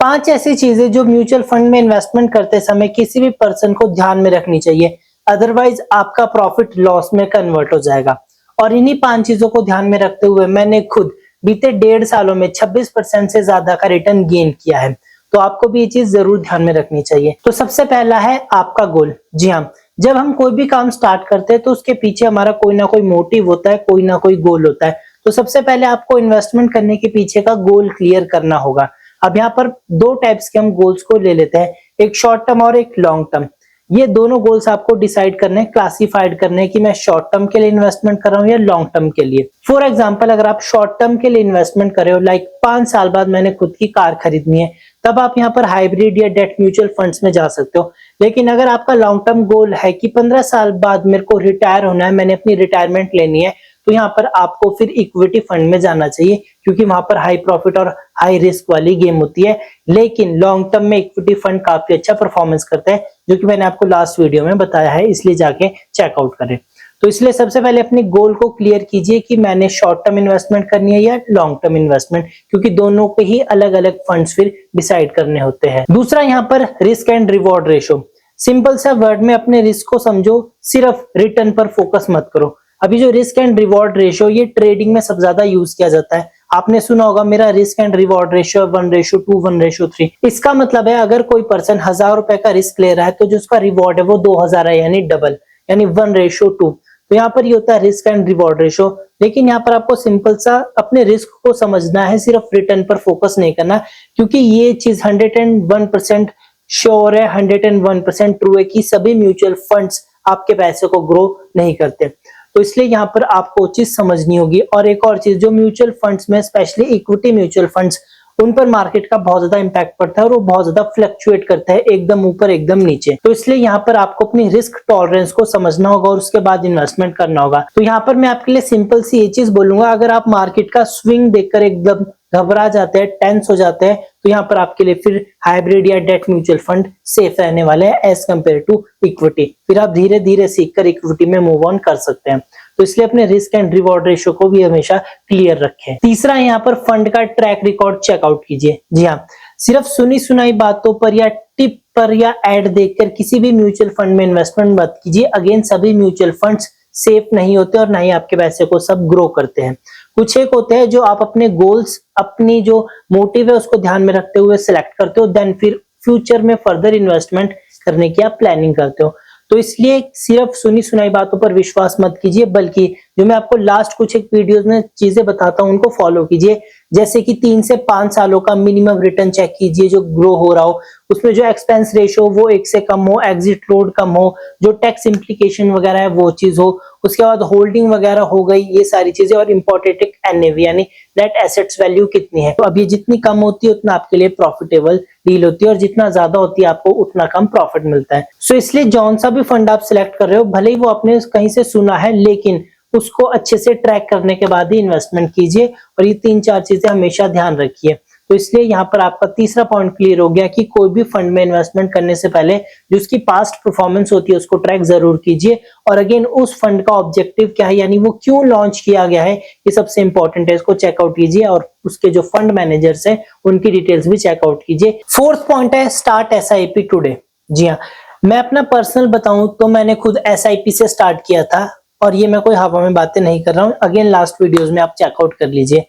5 ऐसी चीजें जो म्यूचुअल फंड में इन्वेस्टमेंट करते समय किसी भी पर्सन को ध्यान में रखनी चाहिए, अदरवाइज आपका प्रॉफिट लॉस में कन्वर्ट हो जाएगा। और इन्हीं 5 चीजों को ध्यान में रखते हुए मैंने खुद बीते 1.5 सालों में 26% से ज्यादा का रिटर्न गेन किया है। तो आपको भी ये चीज जरूर ध्यान में रखनी चाहिए। तो सबसे पहला है आपका गोल। जी हाँ, जब हम कोई भी काम स्टार्ट करते हैं तो उसके पीछे हमारा कोई ना कोई मोटिव होता है, कोई ना कोई गोल होता है। तो सबसे पहले आपको इन्वेस्टमेंट करने के पीछे का गोल क्लियर करना होगा। अब यहाँ पर 2 टाइप्स के हम गोल्स को ले लेते हैं, एक शॉर्ट टर्म और एक लॉन्ग टर्म। ये दोनों गोल्स आपको डिसाइड करने, क्लासिफाइड करने कि मैं शॉर्ट टर्म के लिए इन्वेस्टमेंट कर रहा हूँ या लॉन्ग टर्म के लिए। फॉर एग्जांपल, अगर आप शॉर्ट टर्म के लिए इन्वेस्टमेंट कर रहे हो, लाइक 5 साल बाद मैंने खुद की कार खरीदनी है, तब आप यहाँ पर हाइब्रिड या डेट म्यूचुअल फंड्स में जा सकते हो। लेकिन अगर आपका लॉन्ग टर्म गोल है कि 15 साल बाद मेरे को रिटायर होना है, मैंने अपनी रिटायरमेंट लेनी है, तो यहाँ पर आपको फिर इक्विटी फंड में जाना चाहिए, क्योंकि वहां पर हाई प्रॉफिट और हाई रिस्क वाली गेम होती है। लेकिन लॉन्ग टर्म में इक्विटी फंड काफी अच्छा परफॉर्मेंस करते हैं, जो कि मैंने आपको लास्ट वीडियो में बताया है, इसलिए जाके चेकआउट करें। तो इसलिए सबसे पहले अपने गोल को क्लियर कीजिए कि मैंने शॉर्ट टर्म इन्वेस्टमेंट करनी है या लॉन्ग टर्म इन्वेस्टमेंट, क्योंकि दोनों के ही अलग अलग फंड्स फिर डिसाइड करने होते हैं। दूसरा यहाँ पर risk and reward ratio. Simple सा वर्ड में अपने रिस्क को समझो, सिर्फ रिटर्न पर फोकस मत करो। अभी जो रिस्क एंड रिवॉर्ड रेशियो, ये ट्रेडिंग में सबसे ज्यादा यूज किया जाता है। आपने सुना होगा मेरा रिस्क एंड रिवॉर्ड रेशियो 1:2, 1:3। इसका मतलब है अगर कोई पर्सन 1000 रुपए का रिस्क ले रहा है तो जो उसका रिवॉर्ड है वो 2000 है, यानी डबल, यानी 1:2। तो यहाँ पर ये होता है रिस्क एंड रिवॉर्ड रेशियो। लेकिन यहाँ पर आपको सिंपल सा अपने रिस्क को समझना है, सिर्फ रिटर्न पर फोकस नहीं करना, क्योंकि ये चीज 101% श्योर है, 101% ट्रू है कि सभी म्यूचुअल फंड्स आपके पैसे को ग्रो नहीं करते। तो इसलिए यहाँ पर आपको चीज समझनी होगी। और एक और चीज, जो म्यूचुअल फंड्स में स्पेशली इक्विटी म्यूचुअल फंड्स, उन पर मार्केट का बहुत ज्यादा इंपैक्ट पड़ता है और वो बहुत ज्यादा फ्लक्चुएट करता है, एकदम ऊपर एकदम नीचे। तो इसलिए यहाँ पर आपको अपनी रिस्क टॉलरेंस को समझना होगा और उसके बाद इन्वेस्टमेंट करना होगा। तो यहाँ पर मैं आपके लिए सिंपल सी ये चीज बोलूंगा, अगर आप मार्केट का स्विंग देखकर एकदम घबरा जाते हैं, टेंस हो जाते हैं, तो यहाँ पर आपके लिए फिर हाइब्रिड या डेट म्यूचुअल फंड सेफ रहने वाले हैं एज कम्पेयर टू इक्विटी। फिर आप धीरे धीरे सीखकर इक्विटी में मूव ऑन कर सकते हैं। तो इसलिए अपने रिस्क एंड रिवॉर्ड रेशियो को भी हमेशा क्लियर रखें। तीसरा, यहाँ पर फंड का ट्रैक रिकॉर्ड चेकआउट कीजिए। जी हाँ, सिर्फ सुनी सुनाई बातों पर या टिप पर या एड देखकर किसी भी म्यूचुअल फंड में इन्वेस्टमेंट मत कीजिए। अगेन, सभी म्यूचुअल फंड्स सेफ नहीं होते और ना ही आपके पैसे को सब ग्रो करते हैं। कुछ एक होते हैं जो आप अपने गोल्स, अपनी जो मोटिव है उसको ध्यान में रखते हुए सिलेक्ट करते हो, देन फिर फ्यूचर में फर्दर इन्वेस्टमेंट करने की आप प्लानिंग करते हो। तो इसलिए सिर्फ सुनी सुनाई बातों पर विश्वास मत कीजिए, बल्कि जो मैं आपको लास्ट कुछ एक वीडियोस में चीजें बताता हूं उनको फॉलो कीजिए। जैसे कि 3 से 5 सालों का मिनिमम रिटर्न चेक कीजिए जो ग्रो हो रहा हो, उसमें जो एक्सपेंस रेशियो वो 1 से कम हो, एग्जिट लोड कम हो, जो टैक्स इम्प्लीकेशन वगैरह है वो चीज हो, उसके बाद होल्डिंग वगैरह हो गई, ये सारी चीजें। और इंपॉर्टेंट एक एनएवी यानी नेट एसेट्स वैल्यू कितनी है। तो अब ये जितनी कम होती है उतना आपके लिए प्रॉफिटेबल डील होती है, और जितना ज्यादा होती है आपको उतना कम प्रॉफिट मिलता है। सो इसलिए जौन सा भी फंड आप सिलेक्ट कर रहे हो, भले ही वो आपने कहीं से सुना है, लेकिन उसको अच्छे से ट्रैक करने के बाद ही इन्वेस्टमेंट कीजिए। और ये 3-4 चीजें हमेशा ध्यान रखिए। तो इसलिए यहाँ पर आपका तीसरा पॉइंट क्लियर हो गया कि कोई भी फंड में इन्वेस्टमेंट करने से पहले जो उसकी पास्ट परफॉर्मेंस होती है उसको ट्रैक जरूर कीजिए। और अगेन, उस फंड का ऑब्जेक्टिव क्या है, यानी वो क्यों लॉन्च किया गया है, ये सबसे इंपॉर्टेंट है, इसको चेकआउट कीजिए। और उसके जो फंड मैनेजर्स हैं उनकी डिटेल्स भी चेकआउट कीजिए। फोर्थ पॉइंट है स्टार्ट एसआईपी टुडे। जी हाँ, मैं अपना पर्सनल बताऊं तो मैंने खुद एसआईपी से स्टार्ट किया था, और ये मैं कोई हवा में बातें नहीं कर रहा हूँ। अगेन, लास्ट वीडियोस में आप चेकआउट कर लीजिए।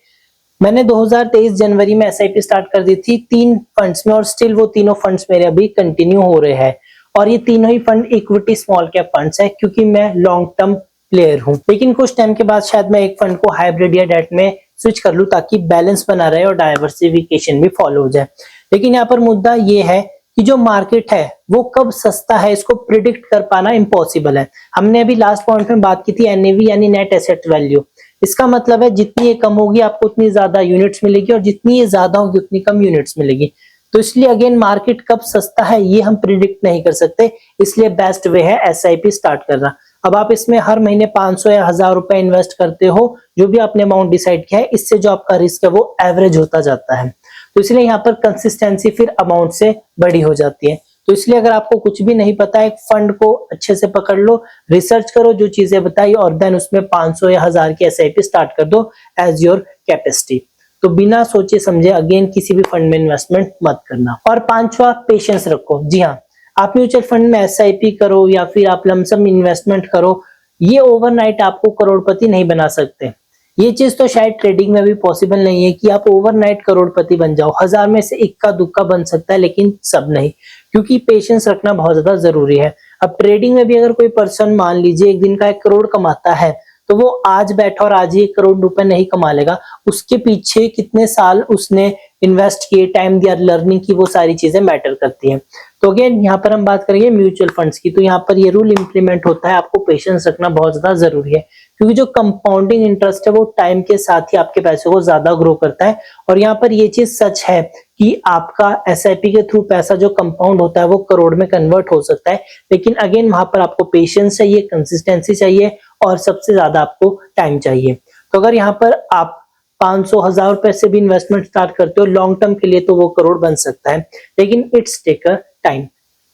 मैंने 2023 जनवरी में एसआईपी स्टार्ट कर दी थी 3 फंड्स में, और स्टिल वो तीनों फंड्स मेरे अभी कंटिन्यू हो रहे हैं। और ये तीनों ही fund equity small cap funds है, क्योंकि मैं लॉन्ग टर्म प्लेयर हूँ। लेकिन कुछ टाइम के बाद शायद मैं एक फंड को हाइब्रिड या डेट में स्विच कर लूँ, ताकि बैलेंस बना रहे और डाइवर्सिफिकेशन भी फॉलो हो जाए। लेकिन यहाँ पर मुद्दा ये है कि जो मार्केट है वो कब सस्ता है, इसको प्रिडिक्ट कर पाना इम्पॉसिबल है। हमने अभी लास्ट पॉइंट में बात की थी एनएवी यानी नेट एसेट वैल्यू। इसका मतलब है जितनी ये कम होगी आपको उतनी ज्यादा यूनिट्स मिलेगी, और जितनी ये ज्यादा होगी उतनी कम यूनिट्स मिलेगी। तो इसलिए अगेन, मार्केट कब सस्ता है ये हम प्रिडिक्ट नहीं कर सकते, इसलिए बेस्ट वे है एसआईपी स्टार्ट करना। अब आप इसमें हर महीने 500 या 1000 रुपए इन्वेस्ट करते हो, जो भी आपने अमाउंट डिसाइड किया है, इससे जो आपका रिस्क है वो एवरेज होता जाता है। तो इसलिए यहाँ पर कंसिस्टेंसी फिर अमाउंट से बड़ी हो जाती है। तो इसलिए अगर आपको कुछ भी नहीं पता है, एक फंड को अच्छे से पकड़ लो, रिसर्च करो जो चीजें बताई, और देन उसमें 500 या 1000 की एसआईपी स्टार्ट कर दो एज योर कैपेसिटी। तो बिना सोचे समझे अगेन किसी भी फंड में इन्वेस्टमेंट मत करना। और पांचवा, पेशेंस रखो। जी हाँ, आप म्यूचुअल फंड में एसआईपी करो या फिर आप लमसम इन्वेस्टमेंट करो, ये ओवरनाइट आपको करोड़पति नहीं बना सकते। ये चीज तो शायद ट्रेडिंग में भी पॉसिबल नहीं है कि आप ओवरनाइट करोड़पति बन जाओ। 1000 में से इक्का दुक्का बन सकता है, लेकिन सब नहीं, क्योंकि पेशेंस रखना बहुत ज्यादा जरूरी है। अब ट्रेडिंग में भी अगर कोई पर्सन मान लीजिए एक दिन का 1 करोड़ कमाता है, तो वो आज बैठा और आज ही 1 करोड़ रुपए नहीं कमा लेगा। उसके पीछे कितने साल उसने इन्वेस्ट किए, टाइम दिया, लर्निंग की, वो सारी चीजें मैटर करती हैं। तो अगेन यहाँ पर हम बात करेंगे म्यूचुअल फंड्स की, तो यहाँ पर ये रूल इंप्लीमेंट होता है, आपको पेशेंस रखना बहुत ज्यादा जरूरी है, क्योंकि जो कंपाउंडिंग इंटरेस्ट है वो टाइम के साथ ही आपके पैसे को ज्यादा ग्रो करता है। और यहाँ पर ये चीज सच है कि आपका एसआईपी के थ्रू पैसा जो कंपाउंड होता है वो करोड़ में कन्वर्ट हो सकता है, लेकिन अगेन वहां पर आपको पेशेंस चाहिए, कंसिस्टेंसी चाहिए और सबसे ज्यादा आपको टाइम चाहिए। तो अगर यहाँ पर आप 500 1000 रुपए से भी इन्वेस्टमेंट स्टार्ट करते हो लॉन्ग टर्म के लिए, तो वो करोड़ बन सकता है, लेकिन इट्स टेक अ टाइम।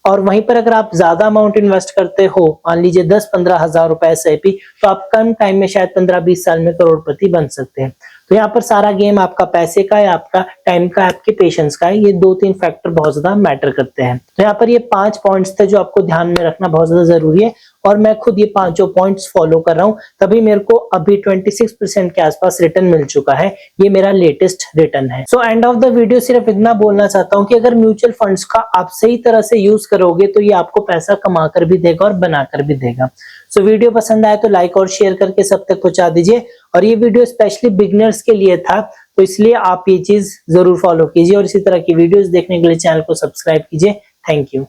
और वहीं पर अगर आप ज्यादा अमाउंट इन्वेस्ट करते हो, मान लीजिए 10-15 हजार रुपए एसआईपी, तो आप कम टाइम में शायद 15-20 साल में करोड़पति बन सकते हैं। तो यहाँ पर सारा गेम आपका पैसे का है, आपका टाइम का, आपके पेशेंस का है। ये 2-3 फैक्टर बहुत ज्यादा मैटर करते हैं। तो यहाँ पर ये 5 पॉइंट्स थे जो आपको ध्यान में रखना बहुत ज्यादा जरूरी है, और मैं खुद ये 5 पॉइंट्स फॉलो कर रहा हूँ, तभी मेरे को अभी 26% के आसपास रिटर्न मिल चुका है। ये मेरा लेटेस्ट रिटर्न है। So end of the video सिर्फ इतना बोलना चाहता हूँ कि अगर म्यूचुअल फंड्स का आप सही तरह से यूज करोगे तो ये आपको पैसा कमा कर भी देगा और बना कर भी देगा। सो वीडियो पसंद आए तो लाइक और शेयर करके सब तक पहुंचा दीजिए। और ये वीडियो स्पेशली बिगिनर्स के लिए था, तो इसलिए आप ये चीज जरूर फॉलो कीजिए और इसी तरह की वीडियोस देखने के लिए चैनल को सब्सक्राइब कीजिए। Thank you.